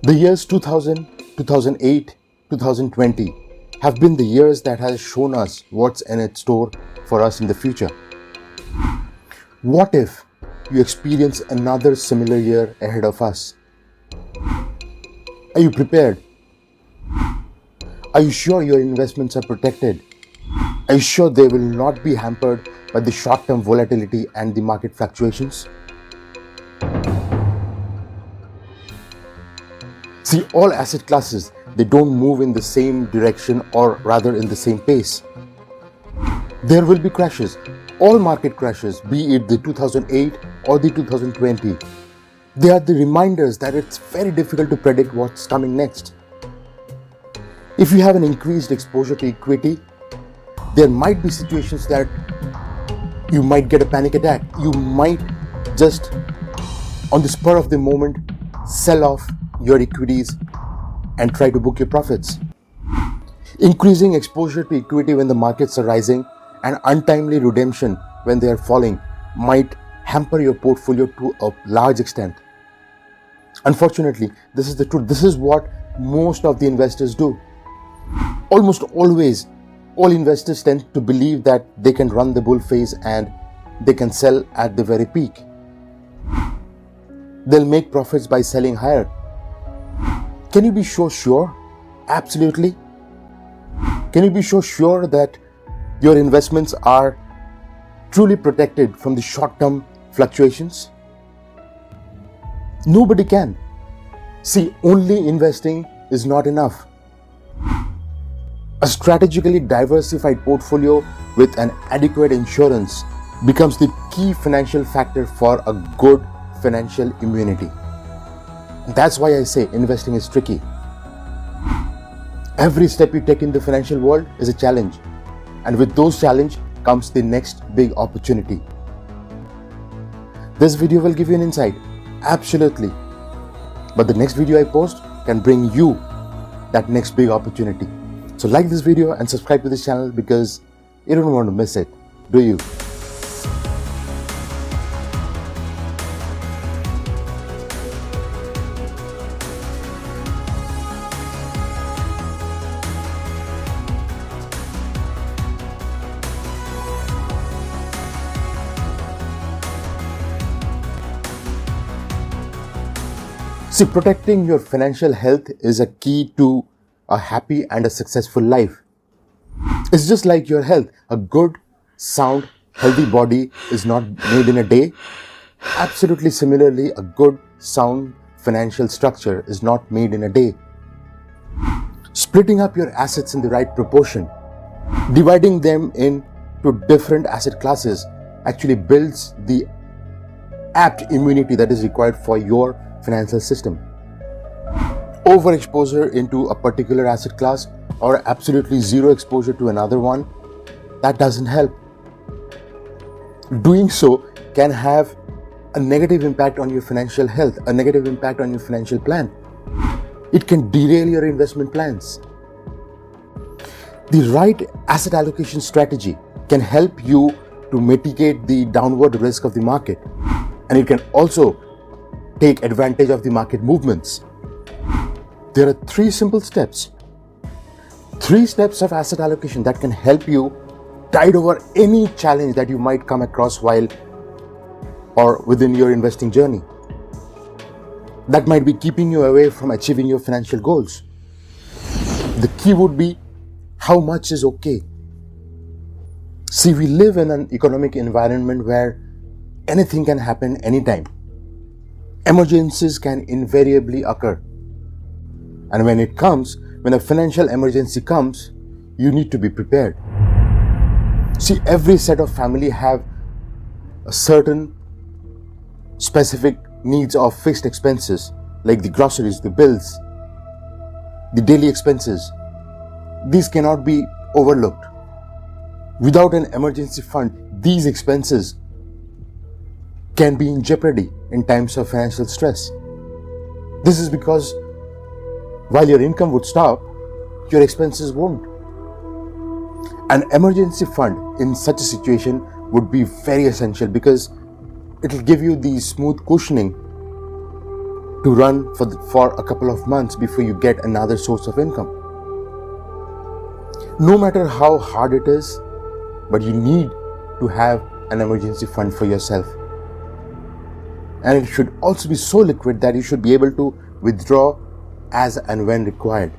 The years 2000, 2008, 2020 have been the years that has shown us what's in store for us in the future. What if you experience another similar year ahead of us? Are you prepared? Are you sure your investments are protected? Are you sure they will not be hampered by the short-term volatility and the market fluctuations? See, all asset classes, they don't move in the same direction or rather in the same pace. There will be crashes. All market crashes, be it the 2008 or the 2020, they are the reminders that it's very difficult to predict what's coming next. If you have an increased exposure to equity, there might be situations that you might get a panic attack. You might just, on the spur of the moment, sell off your equities and try to book your profits. Increasing exposure to equity when the markets are rising and untimely redemption when they are falling might hamper your portfolio to a large extent. Unfortunately, this is the truth. This is what most of the investors do. Almost always, all investors tend to believe that they can run the bull phase and they can sell at the very peak. They'll make profits by selling higher. Can you be so sure? Absolutely. Can you be so sure that your investments are truly protected from the short-term fluctuations? Nobody can. See, only investing is not enough. A strategically diversified portfolio with an adequate insurance becomes the key financial factor for a good financial immunity. That's why I say investing is tricky. Every step you take in the financial world is a challenge, and with those challenges comes the next big opportunity. This video will give you an insight, absolutely. But the next video I post can bring you that next big opportunity. So like this video and subscribe to this channel because you don't want to miss it, do you? See, protecting your financial health is a key to a happy and a successful life. It's just like your health. A good, sound, healthy body is not made in a day. Absolutely similarly, a good, sound financial structure is not made in a day. Splitting up your assets in the right proportion, dividing them into different asset classes actually builds the apt immunity that is required for your financial system. Overexposure into a particular asset class or absolutely zero exposure to another one, that doesn't help. Doing so can have a negative impact on your financial health, a negative impact on your financial plan. It can derail your investment plans. The right asset allocation strategy can help you to mitigate the downward risk of the market, and it can also take advantage of the market movements. There are three simple steps. 3 steps of asset allocation that can help you tide over any challenge that you might come across while or within your investing journey. That might be keeping you away from achieving your financial goals. The key would be how much is okay. See, we live in an economic environment where anything can happen anytime. Emergencies can invariably occur. And when a financial emergency comes, you need to be prepared. See, every set of family have a certain specific needs of fixed expenses like the groceries, the bills, the daily expenses. These cannot be overlooked. Without an emergency fund, these expenses can be in jeopardy in times of financial stress. This is because while your income would stop, your expenses won't. An emergency fund in such a situation would be very essential because it will give you the smooth cushioning to run for a couple of months before you get another source of income. No matter how hard it is, but you need to have an emergency fund for yourself. And it should also be so liquid that you should be able to withdraw as and when required.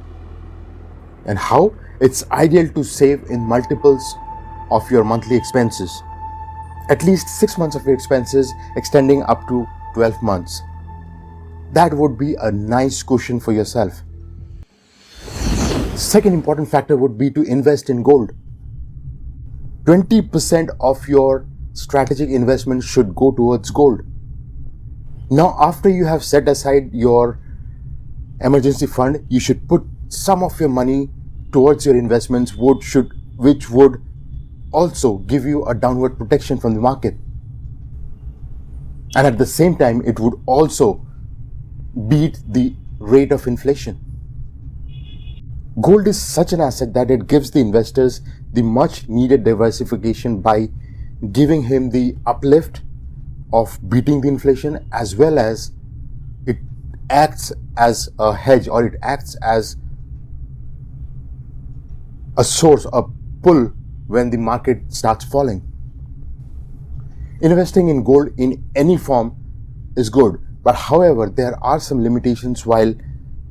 And how? It's ideal to save in multiples of your monthly expenses. At least 6 months of your expenses, extending up to 12 months. That would be a nice cushion for yourself. Second important factor would be to invest in gold. 20% of your strategic investment should go towards gold. Now, after you have set aside your emergency fund, you should put some of your money towards your investments, which would also give you a downward protection from the market. And at the same time, it would also beat the rate of inflation. Gold is such an asset that it gives the investors the much needed diversification by giving him the uplift of beating the inflation, as well as it acts as a hedge, or it acts as a source, a pull when the market starts falling. Investing in gold in any form is good, but however, there are some limitations. While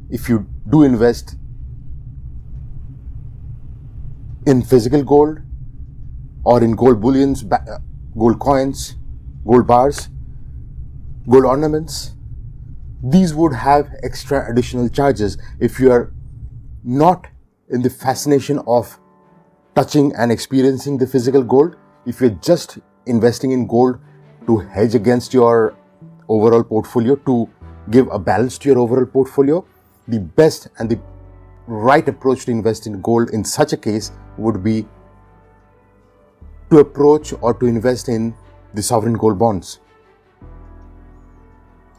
if you do invest in physical gold or in gold bullions, gold coins, gold bars, gold ornaments, these would have extra additional charges. If you are not in the fascination of touching and experiencing the physical gold, if you're just investing in gold to hedge against your overall portfolio, to give a balance to your overall portfolio, the best and the right approach to invest in gold in such a case would be to approach or to invest in the sovereign gold bonds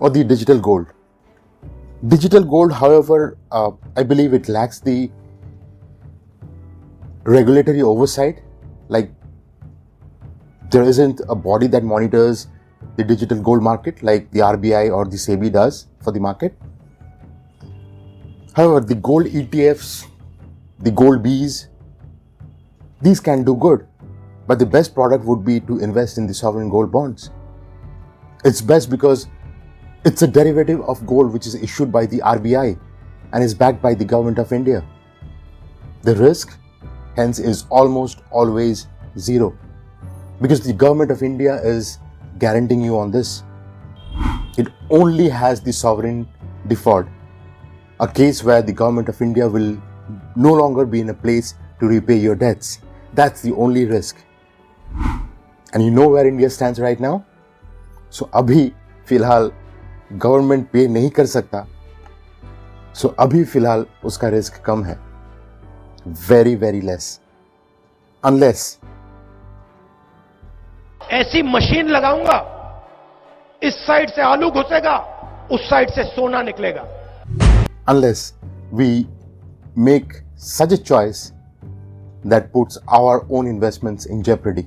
or the digital gold. Digital gold, however, I believe it lacks the regulatory oversight. Like, there isn't a body that monitors the digital gold market like the RBI or the SEBI does for the market. However, the gold ETFs, the gold Bs, these can do good, but the best product would be to invest in the sovereign gold bonds. It's best because it's a derivative of gold which is issued by the RBI and is backed by the government of India. The risk, hence, is almost always zero because the government of India is guaranteeing you on this. It only has the sovereign default, a case where the government of India will no longer be in a place to repay your debts. That's the only risk. And you know where India stands right now? So abhi filhal government pay nahi kar sakta. So abhi filhal uska risk kam hai. Very, very less. Unless ऐसी machine लगाऊंगा, इस side से आलू घुसेगा, उस side से सोना निकलेगा. Unless we make such a choice that puts our own investments in jeopardy.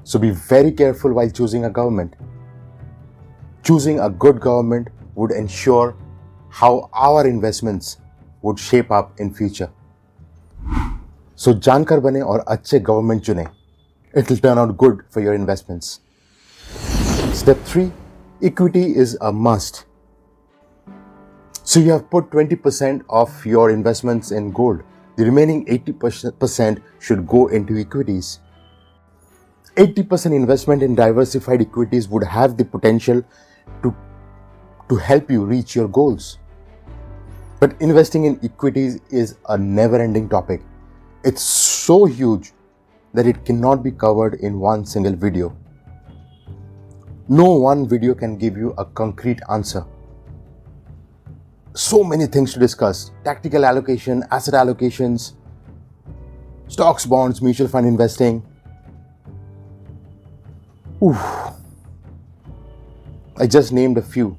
So be very careful while choosing a government. Choosing a good government would ensure how our investments would shape up in future. So जानकार बने और अच्छे government चुने. It will turn out good for your investments. Step 3, equity is a must. So you have put 20% of your investments in gold. The remaining 80% should go into equities. 80% investment in diversified equities would have the potential to help you reach your goals. But investing in equities is a never-ending topic. It's so huge that it cannot be covered in one single video. No one video can give you a concrete answer. So many things to discuss: tactical allocation, asset allocations, stocks, bonds, mutual fund investing. I just named a few.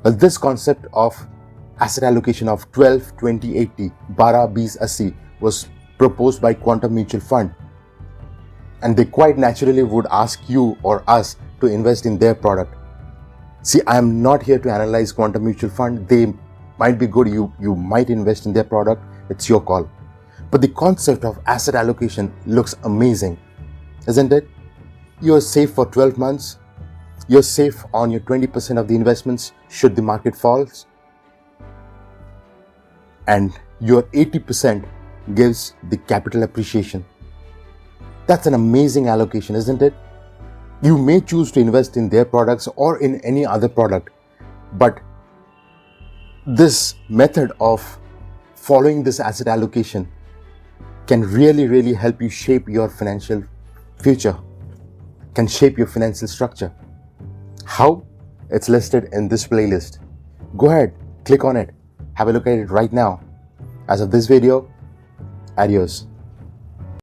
But this concept of asset allocation of 12, 20, 80, 12, 20, 80 was proposed by Quantum Mutual Fund. And they quite naturally would ask you or us to invest in their product. See, I am not here to analyze quantum mutual fund. They might be good. You might invest in their product. It's your call. But the concept of asset allocation looks amazing, isn't it? You're safe for 12 months. You're safe on your 20% of the investments should the market falls. And your 80% gives the capital appreciation. That's an amazing allocation, isn't it? You may choose to invest in their products or in any other product, but this method of following this asset allocation can really help you shape your financial future, can shape your financial structure. How? It's listed in this playlist. Go ahead, click on it, have a look at it right now. As of this video, adios.